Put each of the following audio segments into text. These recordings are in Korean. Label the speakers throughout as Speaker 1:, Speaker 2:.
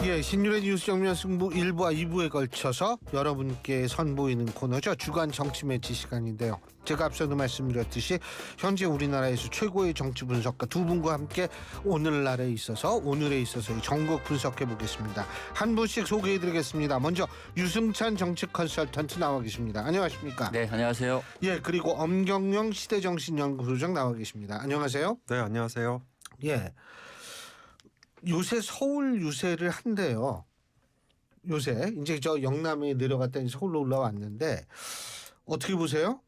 Speaker 1: 예, 신율의 뉴스 정면 승부 1부와 2부에 걸쳐서 여러분께 선보이는 코너죠. 주간 정치 매치 시간인데요. 제가 앞서도 말씀드렸듯이 현재 우리나라에서 최고의 정치 분석가 두 분과 함께 오늘에 있어서 이 전국 분석해 보겠습니다. 한 분씩 소개해 드리겠습니다. 먼저 유승찬 정치 컨설턴트 나와 계십니다. 안녕하십니까?
Speaker 2: 네, 안녕하세요.
Speaker 1: 예, 그리고 엄경영 시대정신연구소장 나와 계십니다. 안녕하세요.
Speaker 3: 네, 안녕하세요.
Speaker 1: 예. 요새 서울 유세를 한대요. 요새 이제 저 영남에 내려갔다니 서울로 올라왔는데 어떻게 보세요?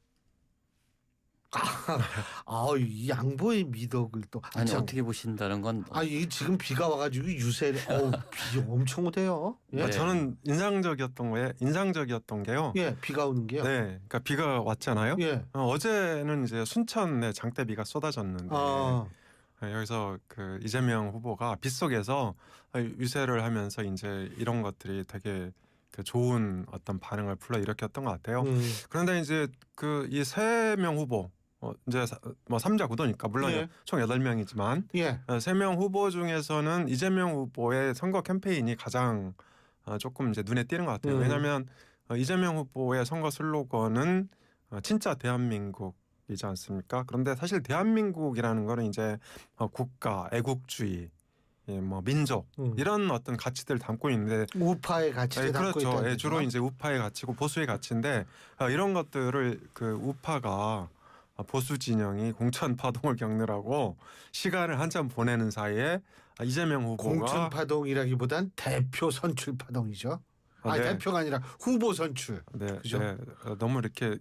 Speaker 1: 이 양보의 미덕을 또
Speaker 2: 아니 어떻게 보신다는 건?
Speaker 1: 이게 지금 비가 와가지고 유세를 비 엄청 오대요. 예?
Speaker 2: 네.
Speaker 3: 저는 인상적이었던 게요.
Speaker 1: 예, 비가 오는 게요.
Speaker 3: 네, 그러니까 비가 왔잖아요.
Speaker 1: 예.
Speaker 3: 어제는 이제 순천에 장대비가 쏟아졌는데 여기서 그 이재명 후보가 빗속에서 유세를 하면서 이제 이런 것들이 되게 그 좋은 어떤 반응을 불러일으켰던 것 같아요. 그런데 이제 그 이 세 명 후보 이제 뭐 3자 구도니까 물론
Speaker 1: 예.
Speaker 3: 총 8명이지만
Speaker 1: 예.
Speaker 3: 3명 후보 중에서는 이재명 후보의 선거 캠페인이 가장 조금 이제 눈에 띄는 것 같아요. 왜냐하면 이재명 후보의 선거 슬로건은 진짜 대한민국 이지 않습니까? 그런데 사실 대한민국이라는 거는 이제 국가, 애국주의, 뭐 민족 이런 어떤 가치들 담고 있는데
Speaker 1: 우파의 가치를 담고
Speaker 3: 그렇죠.
Speaker 1: 있다는
Speaker 3: 주로 이제 우파의 가치고 보수의 가치인데 이런 것들을 그 우파가 보수 진영이 공천 파동을 겪느라고 시간을 한참 보내는 사이에 이재명 후보가
Speaker 1: 공천 파동이라기보단 대표 선출 파동이죠.
Speaker 3: 네.
Speaker 1: 대표가 아니라 후보 선출.
Speaker 3: 네,
Speaker 1: 그죠?
Speaker 3: 네. 너무 이렇게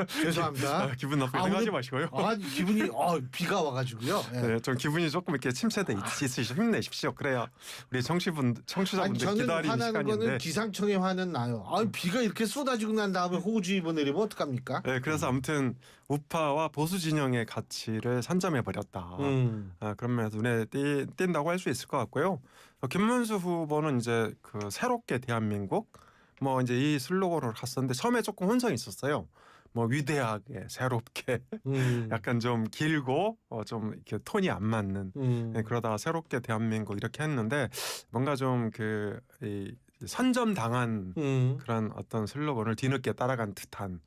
Speaker 1: 죄송합니다.
Speaker 3: 기분 나쁘게 생각하지 마시고요.
Speaker 1: 기분이 비가 와가지고요. 예.
Speaker 3: 네, 좀 기분이 조금 이렇게 침체돼 있으시죠. 힘내십시오. 그래야 우리 청취자분들
Speaker 1: 저는
Speaker 3: 기다리는
Speaker 1: 화나는 거는
Speaker 3: 시간인데.
Speaker 1: 기상청에 화는 나요. 비가 이렇게 쏟아지고 난 다음에 호우주의보 내리면 어떡합니까?
Speaker 3: 네, 그래서 아무튼 우파와 보수 진영의 가치를 산점해 버렸다. 그런 면에서 눈에 띈다고 할 수 있을 것 같고요. 김문수 후보는 이제 그 새롭게 대한민국 뭐 이제 이 슬로건으로 갔었는데 처음에 조금 혼선이 있었어요. 뭐 위대하게 새롭게 약간 좀 길고 좀 이렇게 톤이 안 맞는 네, 그러다가 새롭게 대한민국 이렇게 했는데 뭔가 좀 그 선점당한 그런 어떤 슬로건을 뒤늦게 따라간 듯한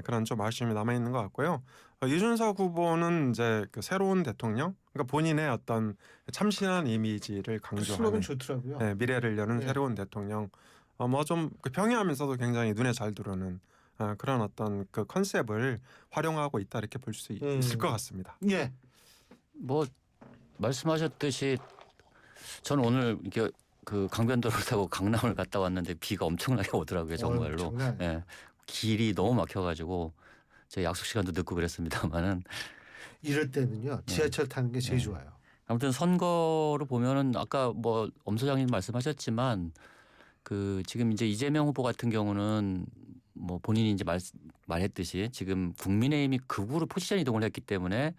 Speaker 3: 그런 좀 아쉬움이 남아 있는 것 같고요. 이준석 후보는 이제 그 새로운 대통령, 그러니까 본인의 어떤 참신한 이미지를 강조하는
Speaker 1: 슬로건 좋더라고요.
Speaker 3: 네, 미래를 여는
Speaker 1: 네.
Speaker 3: 새로운 대통령. 뭐 좀 평이하면서도 굉장히 눈에 잘 들어오는 그런 어떤 그 컨셉을 활용하고 있다 이렇게 볼 수 있을 것 같습니다.
Speaker 1: 예.
Speaker 2: 뭐 말씀하셨듯이 저는 오늘 이렇게 그 강변도로를 타고 강남을 갔다 왔는데 비가 엄청나게 오더라고요, 정말로. 예, 길이 너무 막혀가지고 제가 약속 시간도 늦고 그랬습니다만은
Speaker 1: 이럴 때는요 지하철 타는 게 제일 좋아요.
Speaker 2: 아무튼 선거를 보면은 아까 뭐 엄 소장님 말씀하셨지만 그 지금 이제 이재명 후보 같은 경우는 뭐 본인이 이제 말했듯이 지금 국민의힘이 극우로 포지션 이동을 했기 때문에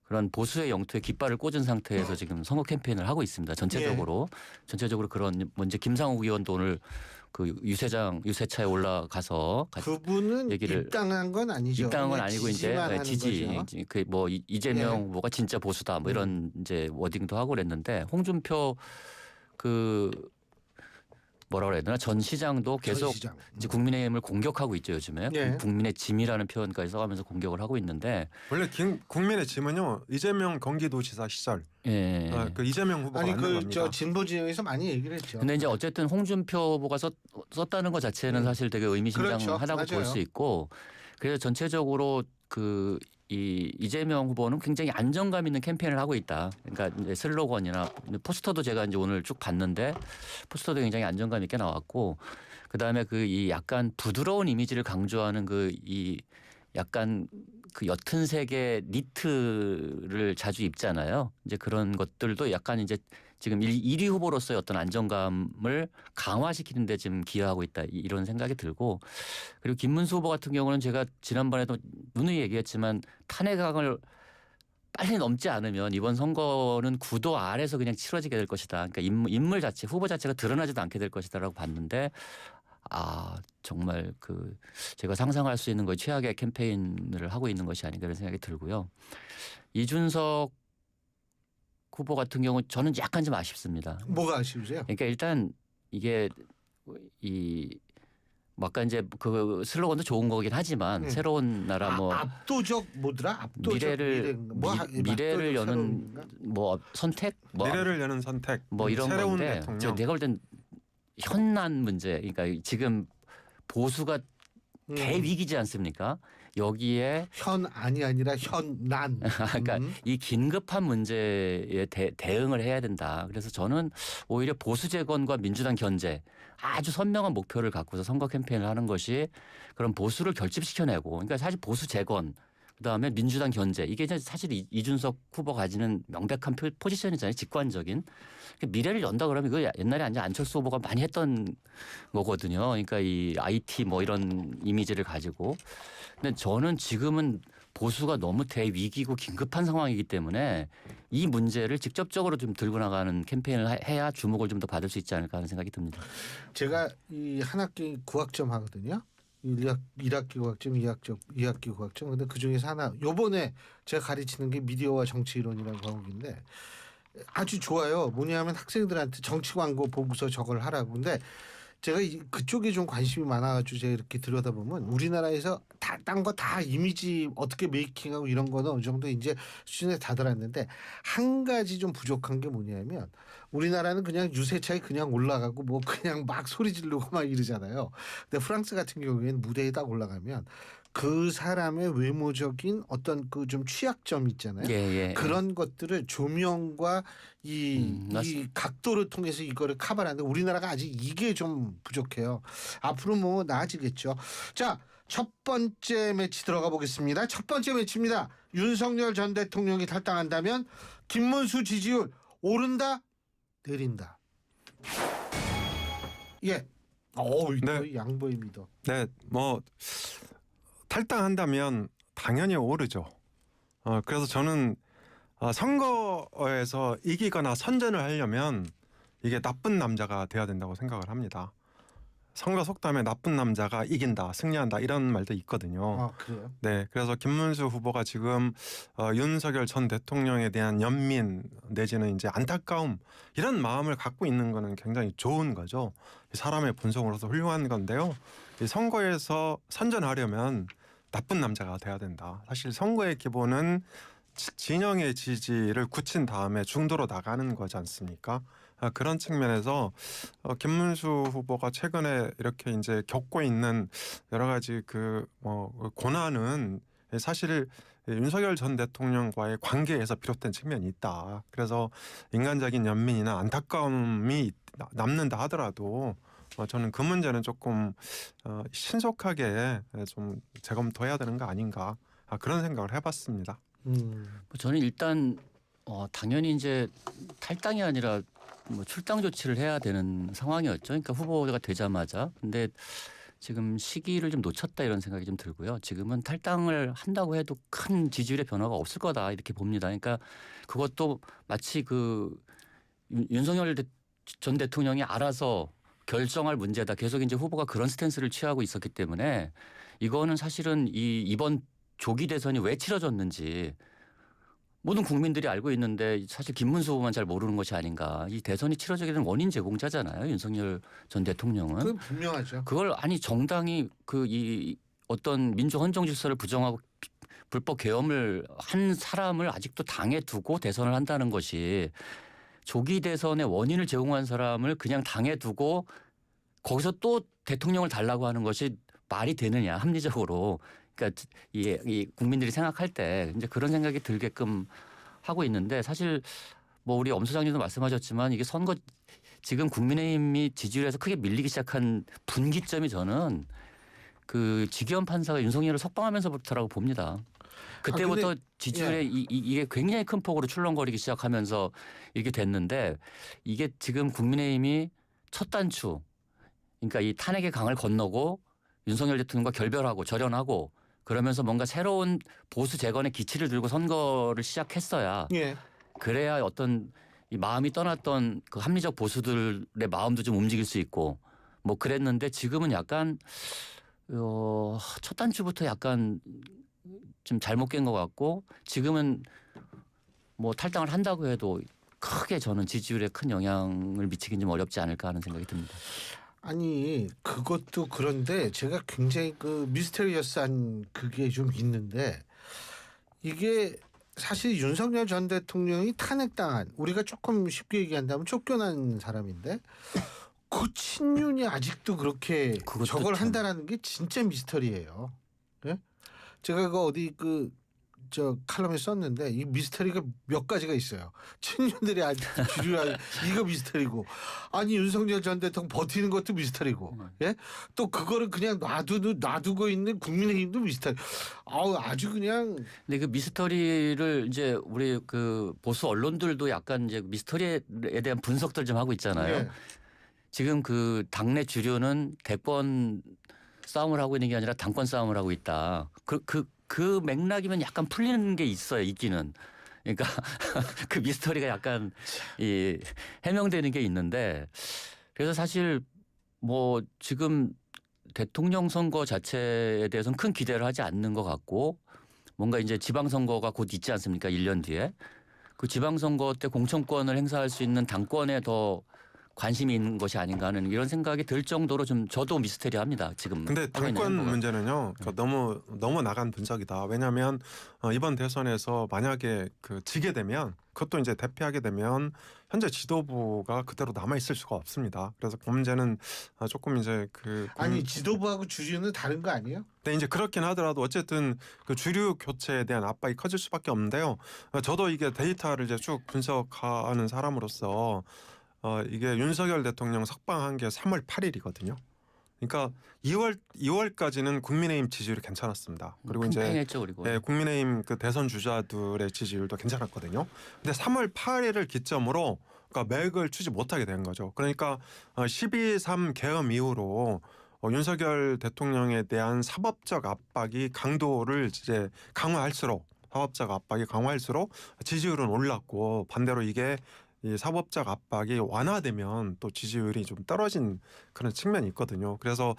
Speaker 2: 그런 보수의 영토에 깃발을 꽂은 상태에서 지금 선거 캠페인을 하고 있습니다. 전체적으로. 전체적으로 그런 이제 김상욱 의원도 오늘 그 유세차에 올라가서
Speaker 1: 그분은
Speaker 2: 얘기를
Speaker 1: 입당한 건 아니죠.
Speaker 2: 입당한 건 아니고 이제 지지 그 뭐 이재명
Speaker 1: 예.
Speaker 2: 후보가 진짜 보수다 뭐 이런 이제 워딩도 하고 그랬는데 홍준표 그 뭐라 그래야 되나 전 시장도 계속 이제 국민의힘을 공격하고 있죠 요즘에.
Speaker 1: 예.
Speaker 2: 국민의 짐이라는 표현까지 써가면서 공격을 하고 있는데
Speaker 3: 원래 국민의 짐은요 이재명 경기도지사 시절 그 이재명 후보가 만든 겁니다.
Speaker 1: 저 진보 진영에서 많이 얘기를 했죠.
Speaker 2: 근데 이제 어쨌든 홍준표 후보가 썼다는 것 자체는 사실 되게 의미심장하다고 볼 수 있고 그래서 전체적으로 그 이재명 후보는 굉장히 안정감 있는 캠페인을 하고 있다. 그러니까 이제 슬로건이나 포스터도 제가 이제 오늘 쭉 봤는데 포스터도 굉장히 안정감 있게 나왔고 그다음에 그 이 약간 부드러운 이미지를 강조하는 그 이 약간 그 옅은 색의 니트를 자주 입잖아요. 이제 그런 것들도 약간 이제 지금 1위 후보로서의 어떤 안정감을 강화시키는 데 지금 기여하고 있다 이런 생각이 들고 그리고 김문수 후보 같은 경우는 제가 지난번에도 누누이 얘기했지만 탄핵강을 빨리 넘지 않으면 이번 선거는 구도 아래서 그냥 치러지게 될 것이다. 그러니까 인물 자체 후보 자체가 드러나지도 않게 될 것이다라고 봤는데 정말 그 제가 상상할 수 있는 거의 최악의 캠페인을 하고 있는 것이 아닌가 이런 생각이 들고요. 이준석 후보 같은 경우 저는 약간 좀 아쉽습니다.
Speaker 1: 뭐가 아쉬우세요?
Speaker 2: 그러니까 일단 이게 뭐 아까 이제 그 슬로건도 좋은 거긴 하지만 새로운 나라 뭐
Speaker 1: 압도적 뭐더라? 압도적
Speaker 2: 미래를 여는 뭐 선택 뭐
Speaker 3: 미래를 여는 선택
Speaker 2: 뭐 이런
Speaker 3: 새로운
Speaker 2: 건데
Speaker 3: 대통령.
Speaker 2: 내가 볼 땐 현난 문제 그러니까 지금 보수가 대위기지 않습니까? 여기에
Speaker 1: 현안이 아니라 현난.
Speaker 2: 그러니까 이 긴급한 문제에 대응을 해야 된다. 그래서 저는 오히려 보수 재건과 민주당 견제 아주 선명한 목표를 갖고서 선거 캠페인을 하는 것이 그런 보수를 결집시켜내고 그러니까 사실 보수 재건 그다음에 민주당 견제 이게 이제 사실 이준석 후보가 가지는 명백한 포지션이잖아요. 직관적인. 미래를 연다 그러면 이거 옛날에 안철수 후보가 많이 했던 거거든요. 그러니까 이 IT 뭐 이런 이미지를 가지고. 근데 저는 지금은 보수가 너무 대위기고 긴급한 상황이기 때문에 이 문제를 직접적으로 좀 들고 나가는 캠페인을 해야 주목을 좀 더 받을 수 있지 않을까 하는 생각이 듭니다.
Speaker 1: 제가 이 한 학기 9학점 하거든요. 1학기 9학점, 2학기 9학점. 근데 그 중에서 하나 요번에 제가 가르치는 게 미디어와 정치 이론이라는 과목인데 아주 좋아요. 뭐냐면 학생들한테 정치 광고 보고서 저걸 하라고. 근데 제가 그쪽에 좀 관심이 많아가지고 제가 이렇게 들여다보면 우리나라에서 딴 거 다 이미지 어떻게 메이킹하고 이런 거는 어느 정도 이제 수준에 다다랐는데 한 가지 좀 부족한 게 뭐냐면 우리나라는 그냥 유세차에 그냥 올라가고 뭐 그냥 막 소리 지르고 막 이러잖아요. 근데 프랑스 같은 경우에는 무대에 딱 올라가면 그 사람의 외모적인 어떤 그 좀 취약점 있잖아요. 그런 것들을 조명과 이 각도를 통해서 이거를 커버하는데 우리나라가 아직 이게 좀 부족해요. 앞으로 뭐 나아지겠죠. 자, 첫 번째 매치 들어가 보겠습니다. 첫 번째 매치입니다. 윤석열 전 대통령이 탈당한다면 김문수 지지율 오른다 내린다. 예.
Speaker 3: 네.
Speaker 1: 양보입니다.
Speaker 3: 네, 뭐 탈당한다면 당연히 오르죠. 그래서 저는 선거에서 이기거나 선전을 하려면 이게 나쁜 남자가 돼야 된다고 생각을 합니다. 선거 속담에 나쁜 남자가 이긴다, 승리한다 이런 말도 있거든요.
Speaker 1: 아, 그래요?
Speaker 3: 네, 그래서 김문수 후보가 지금 윤석열 전 대통령에 대한 연민 내지는 이제 안타까움 이런 마음을 갖고 있는 거는 굉장히 좋은 거죠. 사람의 본성으로서 훌륭한 건데요. 이 선거에서 선전하려면 나쁜 남자가 돼야 된다. 사실 선거의 기본은 진영의 지지를 굳힌 다음에 중도로 나가는 거지 않습니까? 그런 측면에서 김문수 후보가 최근에 이렇게 이제 겪고 있는 여러 가지 그 고난은 사실 윤석열 전 대통령과의 관계에서 비롯된 측면이 있다. 그래서 인간적인 연민이나 안타까움이 남는다 하더라도 저는 그 문제는 조금 신속하게 좀 재검토해야 되는 거 아닌가 그런 생각을 해봤습니다.
Speaker 2: 저는 일단 당연히 이제 탈당이 아니라 뭐 출당 조치를 해야 되는 상황이었죠. 그러니까 후보가 되자마자. 근데 지금 시기를 좀 놓쳤다 이런 생각이 좀 들고요. 지금은 탈당을 한다고 해도 큰 지지율의 변화가 없을 거다 이렇게 봅니다. 그러니까 그것도 마치 그 윤석열 전 대통령이 알아서 결정할 문제다. 계속 이제 후보가 그런 스탠스를 취하고 있었기 때문에 이거는 사실은 이번 조기 대선이 왜 치러졌는지 모든 국민들이 알고 있는데 사실 김문수 후보만 잘 모르는 것이 아닌가. 이 대선이 치러지게 된 원인 제공자잖아요. 윤석열 전 대통령은.
Speaker 1: 그건 분명하죠.
Speaker 2: 그걸 정당이 이 어떤 민주 헌정 질서를 부정하고 불법 계엄을 한 사람을 아직도 당에 두고 대선을 한다는 것이 조기 대선의 원인을 제공한 사람을 그냥 당에 두고 거기서 또 대통령을 달라고 하는 것이 말이 되느냐 합리적으로. 그러니까 이 국민들이 생각할 때 이제 그런 생각이 들게끔 하고 있는데 사실 뭐 우리 엄 소장님도 말씀하셨지만 이게 선거 지금 국민의힘이 지지율에서 크게 밀리기 시작한 분기점이 저는 그 지기현 판사가 윤석열을 석방하면서부터라고 봅니다. 그때부터 지지율에 이게 굉장히 큰 폭으로 출렁거리기 시작하면서 이렇게 됐는데 이게 지금 국민의힘이 첫 단추 그러니까 이 탄핵의 강을 건너고 윤석열 대통령과 결별하고 절연하고 그러면서 뭔가 새로운 보수 재건의 기치를 들고 선거를 시작했어야 그래야 어떤 이 마음이 떠났던 그 합리적 보수들의 마음도 좀 움직일 수 있고 뭐 그랬는데 지금은 약간 첫 단추부터 약간 좀 잘못 깬 것 같고 지금은 뭐 탈당을 한다고 해도 크게 저는 지지율에 큰 영향을 미치긴 좀 어렵지 않을까 하는 생각이 듭니다.
Speaker 1: 아니 그것도 그런데 제가 굉장히 그 미스테리어스한 그게 좀 있는데 이게 사실 윤석열 전 대통령이 탄핵당한 우리가 조금 쉽게 얘기한다면 쫓겨난 사람인데 그 친윤이 아직도 그렇게 저걸 한다라는 게 진짜 미스터리예요. 예? 제가 그 어디 저 칼럼에 썼는데 이 미스터리가 몇 가지가 있어요. 친윤들이 아직 주류한 이거 미스터리고 아니 윤석열 전 대통령 버티는 것도 미스터리고 예? 또 그거를 그냥 놔두고 있는 국민의힘도 미스터리. 아주 그냥.
Speaker 2: 근데 그 미스터리를 이제 우리 그 보수 언론들도 약간 이제 미스터리에 대한 분석들 좀 하고 있잖아요.
Speaker 1: 예.
Speaker 2: 지금 그 당내 주류는 대권 싸움을 하고 있는 게 아니라 당권 싸움을 하고 있다. 그 맥락이면 약간 풀리는 게 있어요. 있기는. 그러니까 그 미스터리가 약간 해명되는 게 있는데 그래서 사실 뭐 지금 대통령 선거 자체에 대해서는 큰 기대를 하지 않는 것 같고 뭔가 이제 지방선거가 곧 있지 않습니까? 1년 뒤에. 그 지방선거 때 공천권을 행사할 수 있는 당권에 더 관심이 있는 것이 아닌가 하는 이런 생각이 들 정도로 좀 저도 미스테리합니다. 지금.
Speaker 3: 근데 당권 문제는요. 너무 나간 분석이다. 왜냐하면 이번 대선에서 만약에 지게 되면 그것도 이제 대피하게 되면 현재 지도부가 그대로 남아 있을 수가 없습니다. 그래서 그 문제는 조금 이제
Speaker 1: 아니 지도부하고 주류는 다른 거 아니에요?
Speaker 3: 네, 이제 그렇긴 하더라도 어쨌든 그 주류 교체에 대한 압박이 커질 수밖에 없는데요. 저도 이게 데이터를 이제 쭉 분석하는 사람으로서 이게 윤석열 대통령 석방한 게 3월 8일이거든요. 그러니까 2월까지는 국민의힘 지지율이 괜찮았습니다. 그리고 이제
Speaker 2: 팽팽했죠, 그리고.
Speaker 3: 네, 국민의힘 그 대선 주자들의 지지율도 괜찮았거든요. 근데 3월 8일을 기점으로 그러니까 맥을 추지 못하게 된 거죠. 그러니까 12.3 계엄 이후로 윤석열 대통령에 대한 사법적 압박이 강도를 이제 강화할수록 사법적 압박이 강화할수록 지지율은 올랐고 반대로 이게 이 사법적 압박이 완화되면 또 지지율이 좀 떨어진 그런 측면이 있거든요. 그래서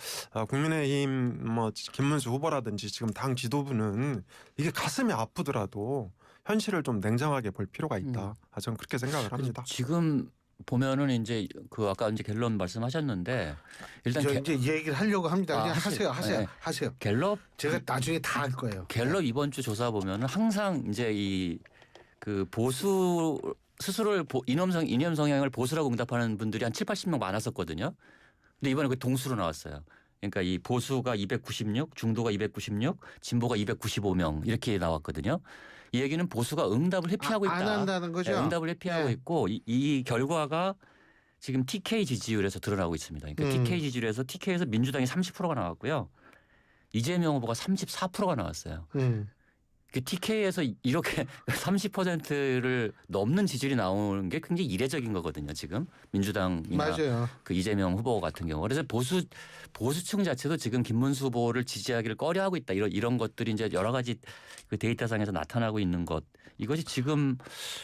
Speaker 3: 국민의힘 김문수 후보라든지 지금 당 지도부는 이게 가슴이 아프더라도 현실을 좀 냉정하게 볼 필요가 있다. 저는 그렇게 생각을 합니다.
Speaker 2: 지금 보면은 이제 아까 이제 갤럽 말씀하셨는데 일단
Speaker 1: 이제 이 얘기를 하려고 합니다. 그냥 하세요.
Speaker 2: 갤럽
Speaker 1: 제가 나중에 다 할 거예요.
Speaker 2: 갤럽 이번 주 조사 보면은 항상 이제 그 보수 스스로를 이념 성향을 보수라고 응답하는 분들이 한 7, 80명 많았었거든요. 근데 이번에 그 동수로 나왔어요. 그러니까 이 보수가 296, 중도가 296, 진보가 295명 이렇게 나왔거든요. 이 얘기는 보수가 응답을 회피하고 있다.
Speaker 1: 안 한다는 거죠.
Speaker 2: 네, 응답을 회피하고 있고 이 결과가 지금 TK 지지율에서 드러나고 있습니다. 그러니까 TK 지지율에서 TK에서 민주당이 30%가 나왔고요. 이재명 후보가 34%가 나왔어요. 그 TK에서 이렇게 30%를 넘는 지지율이 나오는 게 굉장히 이례적인 거거든요. 지금 민주당이나
Speaker 1: 맞아요.
Speaker 2: 그 이재명 후보 같은 경우. 그래서 보수층 자체도 지금 김문수 후보를 지지하기를 꺼려하고 있다. 이런 것들이 이제 여러 가지 그 데이터상에서 나타나고 있는 것. 이것이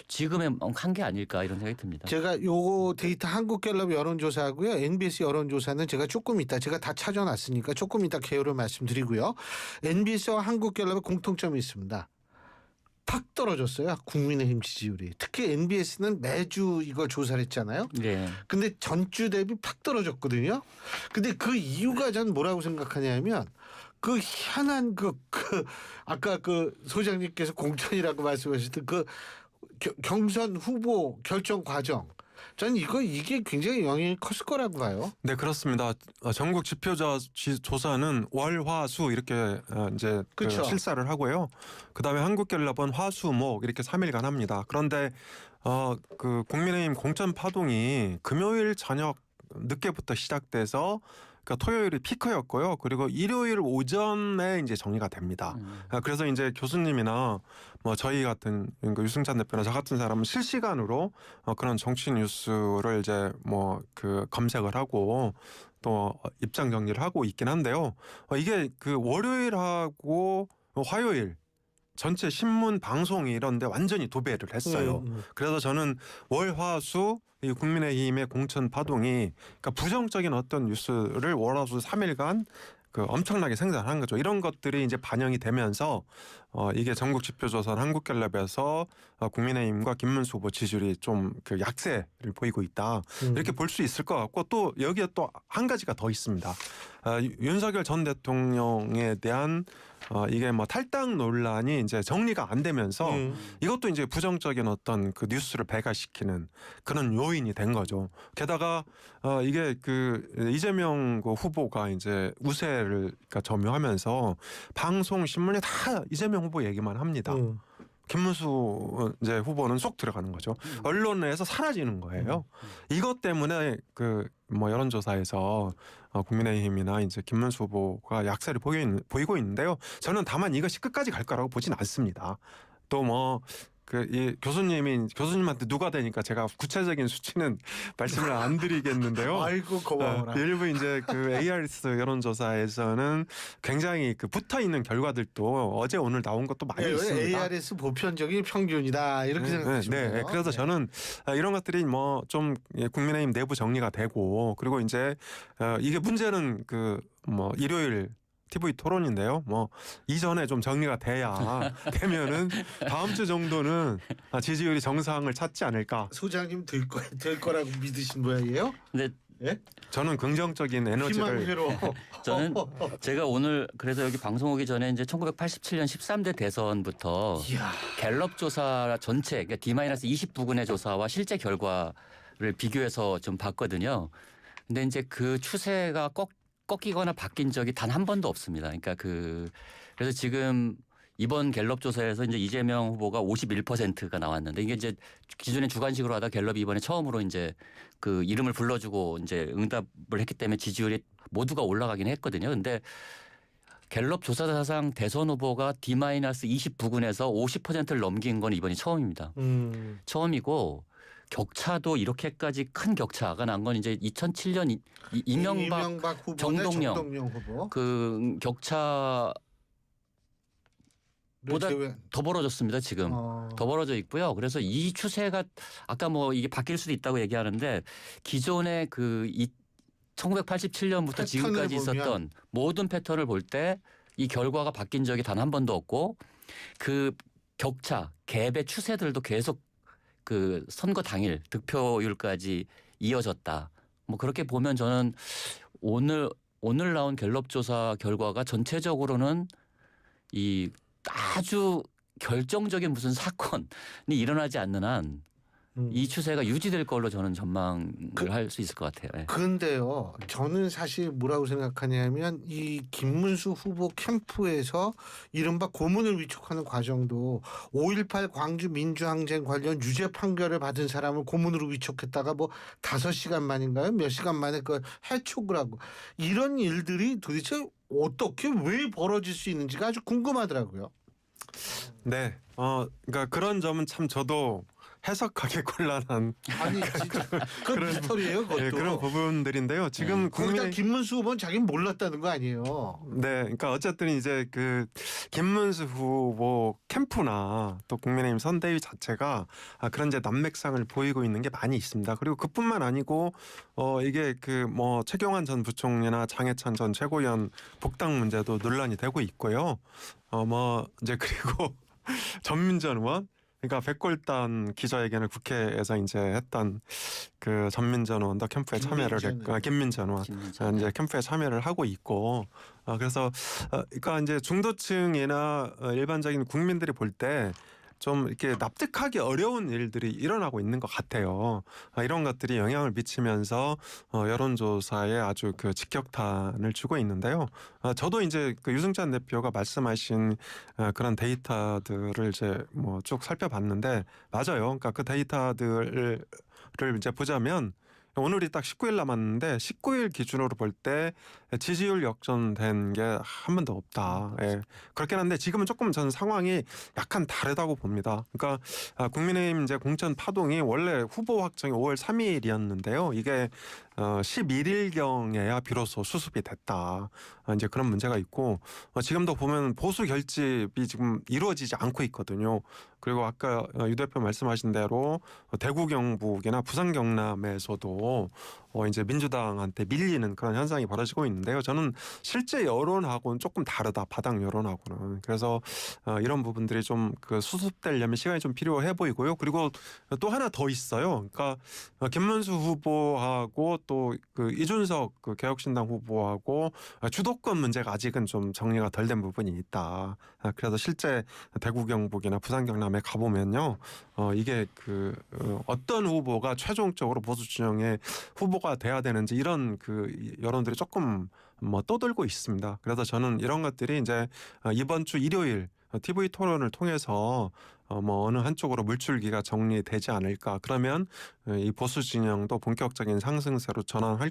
Speaker 2: 지금의 한계 아닐까 이런 생각이 듭니다.
Speaker 1: 제가 요거 데이터 한국갤럽 여론조사하고요. NBS 여론조사는 제가 조금 이따 제가 다 찾아놨으니까 조금 이따 개요를 말씀드리고요. NBS와 한국갤럽의 공통점이 있습니다. 팍 떨어졌어요. 국민의힘 지지율이. 특히 NBS는 매주 이걸 조사를 했잖아요.
Speaker 2: 네.
Speaker 1: 근데 전주 대비 팍 떨어졌거든요. 근데 그 이유가 전 뭐라고 생각하냐면 그 희한한 아까 그 소장님께서 공천이라고 말씀하셨던 그 경선 후보 결정 과정. 저는 이게 굉장히 영향이 컸을 거라고 봐요.
Speaker 3: 네, 그렇습니다. 전국 지표자 조사는 월, 화, 수 이렇게 이제 실사를 하고요. 그다음에 한국갤럽은 화, 수, 목 이렇게 3일간 합니다. 그런데 그 국민의힘 공천 파동이 금요일 저녁 늦게부터 시작돼서 그러니까 토요일이 피크였고요. 그리고 일요일 오전에 이제 정리가 됩니다. 그래서 이제 교수님이나 저희 같은 유승찬 대표나 저 같은 사람은 실시간으로 그런 정치 뉴스를 이제 검색을 하고 또 입장 정리를 하고 있긴 한데요. 이게 그 월요일하고 화요일 전체 신문 방송 이런데 완전히 도배를 했어요. 그래서 저는 월, 화, 수 이 국민의힘의 공천 파동이 그러니까 부정적인 어떤 뉴스를 월, 화, 수 3일간 그 엄청나게 생산한 거죠. 이런 것들이 이제 반영이 되면서 이게 전국지표조선 한국갤럽에서 국민의힘과 김문수 후보 지지율이 좀 그 약세를 보이고 있다. 이렇게 볼 수 있을 것 같고 또 여기에 또 한 가지가 더 있습니다. 윤석열 전 대통령에 대한 이게 뭐 탈당 논란이 이제 정리가 안 되면서 이것도 이제 부정적인 어떤 그 뉴스를 배가시키는 그런 요인이 된 거죠. 게다가 이게 그 이재명 그 후보가 이제 우세를 그러니까 점유하면서 방송 신문에 다 이재명 후보 얘기만 합니다. 김문수 이제 후보는 쏙 들어가는 거죠. 언론에서 사라지는 거예요. 이것 때문에 그 뭐 여론조사에서 국민의힘이나 이제 김문수 후보가 약세를 보이고 있는데요. 저는 다만 이것이 끝까지 갈 거라고 보진 않습니다. 또 뭐 이 교수님한테 누가 되니까 제가 구체적인 수치는 말씀을 안 드리겠는데요.
Speaker 1: 아이고 고마워라.
Speaker 3: 일부 이제 그 ARS 여론조사에서는 굉장히 그 붙어 있는 결과들도 어제 오늘 나온 것도 많이 있습니다.
Speaker 1: ARS 보편적인 평균이다 이렇게 생각하시면 돼요.
Speaker 3: 네. 그래서 저는 이런 것들이 뭐 좀 국민의힘 내부 정리가 되고 그리고 이제 이게 문제는 그 뭐 일요일 TV 토론인데요. 뭐 이전에 좀 정리가 되면은 다음 주 정도는 지지율이 정상을 찾지 않을까.
Speaker 1: 소장님 될 거라고 믿으신 모양이에요?
Speaker 2: 근데
Speaker 1: 예?
Speaker 3: 저는 긍정적인 에너지를
Speaker 1: 희망회로.
Speaker 2: 저는 제가 오늘 그래서 여기 방송 오기 전에 이제 1987년 13대 대선부터
Speaker 1: 이야.
Speaker 2: 갤럽 조사 전체 그러니까 D-20 부근의 조사와 실제 결과를 비교해서 좀 봤거든요. 근데 이제 그 추세가 꺾이거나 바뀐 적이 단 한 번도 없습니다. 그러니까 그래서 지금 이번 갤럽 조사에서 이제 이재명 후보가 51%가 나왔는데 이게 이제 기존에 주관식으로 하다 갤럽이 이번에 처음으로 이제 그 이름을 불러주고 이제 응답을 했기 때문에 지지율이 모두가 올라가긴 했거든요. 근데 갤럽 조사 사상 대선 후보가 D-20 부근에서 50%를 넘긴 건 이번이 처음입니다. 처음이고 격차도 이렇게까지 큰 격차가 난 건 이제 2007년 이명박
Speaker 1: 후보
Speaker 2: 정동영
Speaker 1: 후보
Speaker 2: 그 격차보다 더 벌어졌습니다. 지금 더 벌어져 있고요. 그래서 이 추세가 아까 뭐 이게 바뀔 수도 있다고 얘기하는데 기존의 그 1987년부터 지금까지 있었던 모든 패턴을 볼 때 이 결과가 바뀐 적이 단 한 번도 없고 그 격차 갭의 추세들도 계속 그 선거 당일 득표율까지 이어졌다. 뭐 그렇게 보면 저는 오늘 나온 갤럽 조사 결과가 전체적으로는 이 아주 결정적인 무슨 사건이 일어나지 않는 한 이 추세가 유지될 걸로 저는 전망을 할 수 있을 것 같아요.
Speaker 1: 그런데요, 저는 사실 뭐라고 생각하냐면 이 김문수 후보 캠프에서 이른바 고문을 위촉하는 과정도 5.18 광주 민주항쟁 관련 유죄 판결을 받은 사람을 고문으로 위촉했다가 뭐 5시간 만인가요? 몇 시간 만에 그 해촉을 하고 이런 일들이 도대체 어떻게 왜 벌어질 수 있는지가 아주 궁금하더라고요.
Speaker 3: 네, 그러니까 그런 점은 참 저도 해석하기 곤란한
Speaker 1: 아니 진짜 그런 스토리예요. 그것도.
Speaker 3: 네, 그런 부분들인데요. 지금
Speaker 1: 거기다 김문수 후보는 자기는 몰랐다는 거 아니에요.
Speaker 3: 네, 그러니까 어쨌든 이제 그 김문수 후보 캠프나 또 국민의힘 선대위 자체가 그런 이제 난맥상을 보이고 있는 게 많이 있습니다. 그리고 그뿐만 아니고 이게 그 뭐 최경환 전 부총리나 장해찬 전 최고위원 복당 문제도 논란이 되고 있고요. 뭐 이제 그리고 전민전 의원 그러니까 백골단 기자회견을 국회에서 이제 했던 그 전민전 의원도 캠프에 참여를 했고 김민전 의원 이제 캠프에 참여를 하고 있고 그래서 그러니까 이제 중도층이나 일반적인 국민들이 볼 때 좀 이렇게 납득하기 어려운 일들이 일어나고 있는 것 같아요. 이런 것들이 영향을 미치면서 여론조사에 아주 그 직격탄을 주고 있는데요. 저도 이제 그 유승찬 대표가 말씀하신 그런 데이터들을 이제 뭐 쭉 살펴봤는데 맞아요. 그러니까 그 데이터들을 이제 보자면 오늘이 딱 19일 남았는데 19일 기준으로 볼 때 지지율 역전된 게 한 번도 없다. 예. 그렇긴 한데 지금은 조금 전 상황이 약간 다르다고 봅니다. 그러니까 국민의힘 이제 공천 파동이 원래 후보 확정이 5월 3일이었는데요. 이게 11일경에야 비로소 수습이 됐다. 이제 그런 문제가 있고 지금도 보면 보수 결집이 지금 이루어지지 않고 있거든요. 그리고 아까 유 대표 말씀하신 대로 대구 경북이나 부산 경남에서도 이제 민주당한테 밀리는 그런 현상이 벌어지고 있는데요. 저는 실제 여론하고는 조금 다르다. 바닥 여론하고는. 그래서 이런 부분들이 좀 그 수습되려면 시간이 좀 필요해 보이고요. 그리고 또 하나 더 있어요. 그러니까 김문수 후보하고 또 그 이준석 그 개혁신당 후보하고 주도권 문제가 아직은 좀 정리가 덜 된 부분이 있다. 그래서 실제 대구 경북이나 부산 경남에 가보면요. 이게 어떤 후보가 최종적으로 보수 진영의 후보가 돼야 되는지 이런 그 여론들이 조금 떠들고 있습니다. 그래서 저는 이런 것들이 이제 이번 주 일요일 TV 토론을 통해서 어느 한쪽으로 물줄기가 정리되지 않을까. 그러면 이 보수 진영도 본격적인 상승세로 전환할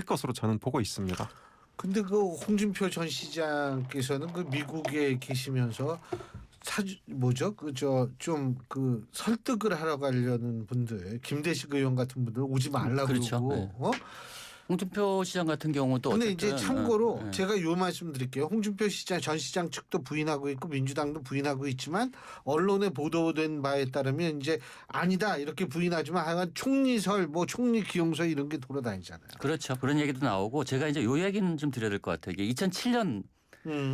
Speaker 3: 것으로 저는 보고 있습니다.
Speaker 1: 근데 그 홍준표 전 시장께서는 그 미국에 계시면서 설득을 하러 가려는 분들, 김대식 의원 같은 분들 오지 말라고
Speaker 2: 그렇죠.
Speaker 1: 그러고.
Speaker 2: 네. 홍준표 시장 같은 경우도
Speaker 1: 근데 이제 참고로
Speaker 2: 네.
Speaker 1: 제가 요 말씀 드릴게요. 홍준표 전 시장 측도 부인하고 있고 민주당도 부인하고 있지만 언론에 보도된 바에 따르면 이제 아니다 이렇게 부인하지만 하여간 총리설 총리 기용설 이런 게 돌아다니잖아요.
Speaker 2: 그렇죠. 그런 얘기도 나오고 제가 이제 요 얘기는 좀 드려야 될 것 같아요. 이게 2007년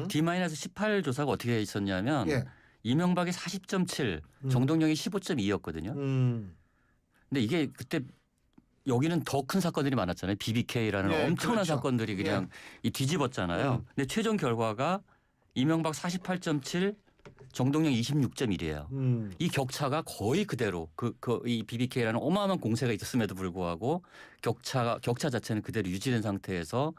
Speaker 2: D-18 조사가 어떻게 있었냐면
Speaker 1: 예.
Speaker 2: 이명박이 40.7, 정동영이 15.2였거든요. 근데 이게 그때 여기는 더 큰 사건들이 많았잖아요. BBK라는
Speaker 1: 네,
Speaker 2: 엄청난
Speaker 1: 그렇죠.
Speaker 2: 사건들이 그냥 뒤집었잖아요. 근데 최종 결과가 이명박 48.7, 정동영 26.1이에요. 이 격차가 거의 그대로 이 BBK라는 어마어마한 공세가 있었음에도 불구하고 격차 자체는 그대로 유지된 상태에서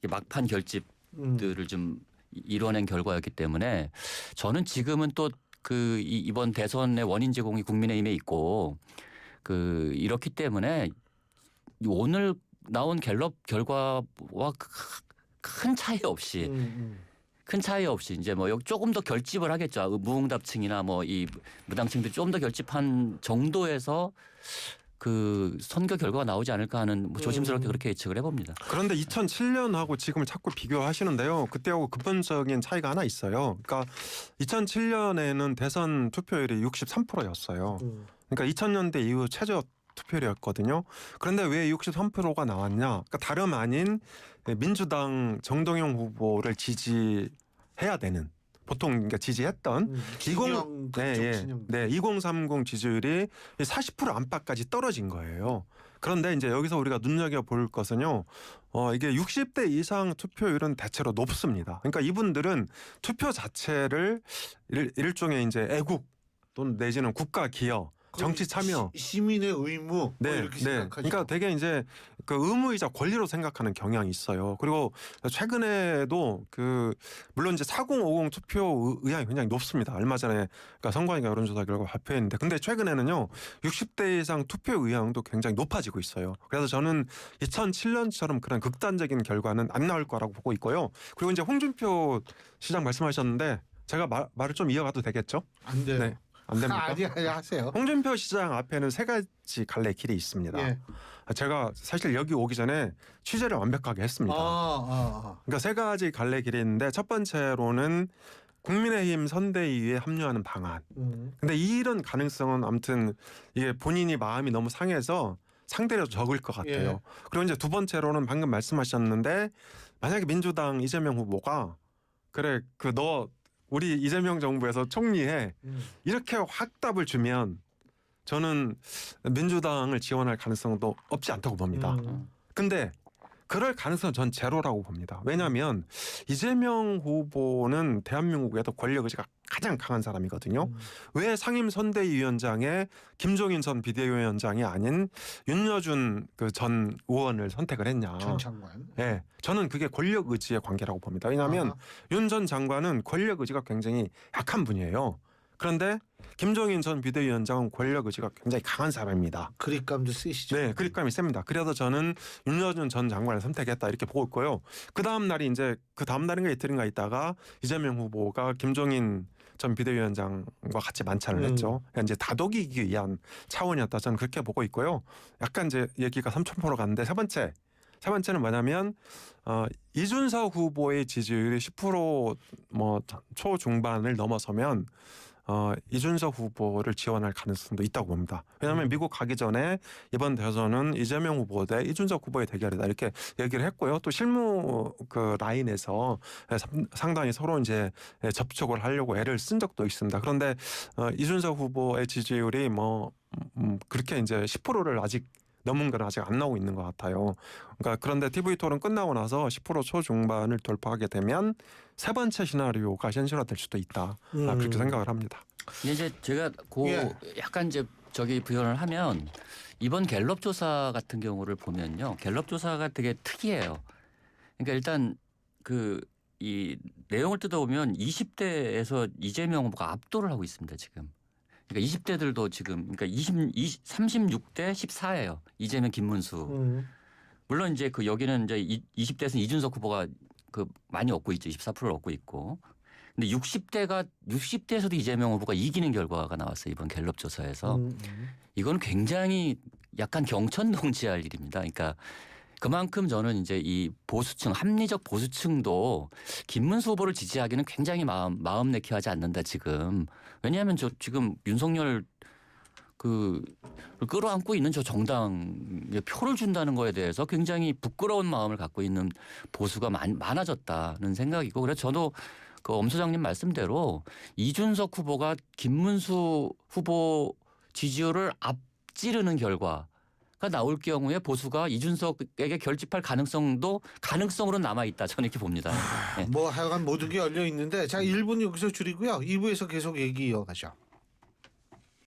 Speaker 2: 막판 결집들을 좀 이뤄낸 결과였기 때문에 저는 지금은 또 이번 대선의 원인 제공이 국민의힘에 있고 이렇기 때문에 오늘 나온 갤럽 결과와 큰 차이 없이 이제 여기 조금 더 결집을 하겠죠. 무응답층이나 이 무당층들이 좀 더 결집한 정도에서 선거 결과가 나오지 않을까 하는 조심스럽게 그렇게 예측을 해봅니다.
Speaker 3: 그런데 2007년하고 지금을 자꾸 비교하시는데요. 그때하고 근본적인 차이가 하나 있어요. 그러니까 2007년에는 대선 투표율이 63%였어요. 그러니까 2000년대 이후 최저 투표율이었거든요. 그런데 왜 63%가 나왔냐? 그러니까 다름 아닌 민주당 정동영 후보를 지지해야 되는 보통 그러니까 지지했던 2030 지지율이 40% 안팎까지 떨어진 거예요. 그런데 이제 여기서 우리가 눈여겨볼 것은요. 이게 60대 이상 투표율은 대체로 높습니다. 그러니까 이분들은 투표 자체를 일종의 이제 애국 또는 내지는 국가 기여 정치 참여,
Speaker 1: 시민의 의무 이렇게 생각하죠.
Speaker 3: 그러니까 되게 이제 의무이자 권리로 생각하는 경향이 있어요. 그리고 최근에도 물론 이제 4050 투표 의향이 굉장히 높습니다. 얼마 전에 선관위가 여론조사 결과 발표했는데, 근데 최근에는요 60대 이상 투표 의향도 굉장히 높아지고 있어요. 그래서 저는 2007년처럼 그런 극단적인 결과는 안 나올 거라고 보고 있고요. 그리고 이제 홍준표 시장 말씀하셨는데 제가 말을 좀 이어가도 되겠죠?
Speaker 1: 안 돼요.
Speaker 3: 네. 안 됩니까?
Speaker 1: 아니 하세요.
Speaker 3: 홍준표 시장 앞에는 3가지 갈래 길이 있습니다.
Speaker 1: 예.
Speaker 3: 제가 사실 여기 오기 전에 취재를 완벽하게 했습니다. 그러니까 3가지 갈래 길이 있는데 첫 번째로는 국민의힘 선대위에 합류하는 방안. 근데 이런 가능성은 아무튼 이게 본인이 마음이 너무 상해서 상대적으로 적을 것 같아요.
Speaker 1: 예.
Speaker 3: 그리고 이제 두 번째로는 방금 말씀하셨는데 만약에 민주당 이재명 후보가 그래 너 우리 이재명 정부에서 총리해 이렇게 확답을 주면 저는 민주당을 지원할 가능성도 없지 않다고 봅니다. 근데 그럴 가능성은 전 제로라고 봅니다. 왜냐하면 이재명 후보는 대한민국에도 권력 의지가 가장 강한 사람이거든요. 왜 상임선대위원장에 김종인 전 비대위원장이 아닌 윤여준 전 의원을 선택을 했냐.
Speaker 1: 전 장관.
Speaker 3: 네, 저는 그게 권력 의지의 관계라고 봅니다. 왜냐하면 윤 전 장관은 권력 의지가 굉장히 약한 분이에요. 그런데 김종인 전 비대위원장은 권력 의지가 굉장히 강한 사람입니다.
Speaker 1: 그립감도 쓰시죠.
Speaker 3: 네, 그립감이 셉니다. 그래서 저는 윤여준 전 장관을 선택했다 이렇게 보고 있고요. 그 다음 날이 이제 그 다음 날인가 이틀인가 있다가 이재명 후보가 김종인 전 비대위원장과 같이 만찬을 했죠. 그러니까 이제 다독이기 위한 차원이었다. 저는 그렇게 보고 있고요. 약간 이제 얘기가 삼천포로 갔는데 세 번째는 뭐냐면 이준석 후보의 지지율이 10% 초중반을 넘어서면 이준석 후보를 지원할 가능성도 있다고 봅니다. 왜냐하면 미국 가기 전에 이번 대선은 이재명 후보 대 이준석 후보의 대결이다 이렇게 얘기를 했고요. 또 실무 그 라인에서 상당히 서로 이제 접촉을 하려고 애를 쓴 적도 있습니다. 그런데 이준석 후보의 지지율이 뭐 그렇게 이제 10%를 아직 넘은 건 아직 안 나오고 있는 것 같아요. 그러니까 그런데 TV 토론 끝나고 나서 10% 초중반을 돌파하게 되면 세 번째 시나리오가 현실화될 수도 있다. 그렇게 생각을 합니다.
Speaker 2: 근데 이제 제가 약간 이제 저기 부연을 하면 이번 갤럽 조사 같은 경우를 보면요, 갤럽 조사가 되게 특이해요. 그러니까 일단 이 내용을 뜯어보면 20대에서 이재명 후보가 압도를 하고 있습니다 지금. 그러니까 20대들도 지금 그러니까 36대 14예요. 이재명, 김문수. 물론 이제 여기는 이제 20대에서는 이준석 후보가 많이 얻고 있죠. 24%를 얻고 있고. 근데 60대에서도 이재명 후보가 이기는 결과가 나왔어요. 이번 갤럽 조사에서. 이건 굉장히 약간 경천동지할 일입니다. 그러니까 그만큼 저는 이제 이 보수층, 합리적 보수층도 김문수 후보를 지지하기는 굉장히 마음 내키하지 않는다 지금. 왜냐하면 저 지금 윤석열 끌어안고 있는 저 정당에 표를 준다는 거에 대해서 굉장히 부끄러운 마음을 갖고 있는 보수가 많아졌다는 생각이고, 그래서 저도 엄 소장님 말씀대로 이준석 후보가 김문수 후보 지지율을 앞지르는 결과가 나올 경우에 보수가 이준석에게 결집할 가능성으로 남아있다. 저는 이렇게 봅니다. 네.
Speaker 1: 뭐 하여간 모든 게 열려 있는데 자 1분 여기서 줄이고요. 2부에서 계속 얘기 이어가죠.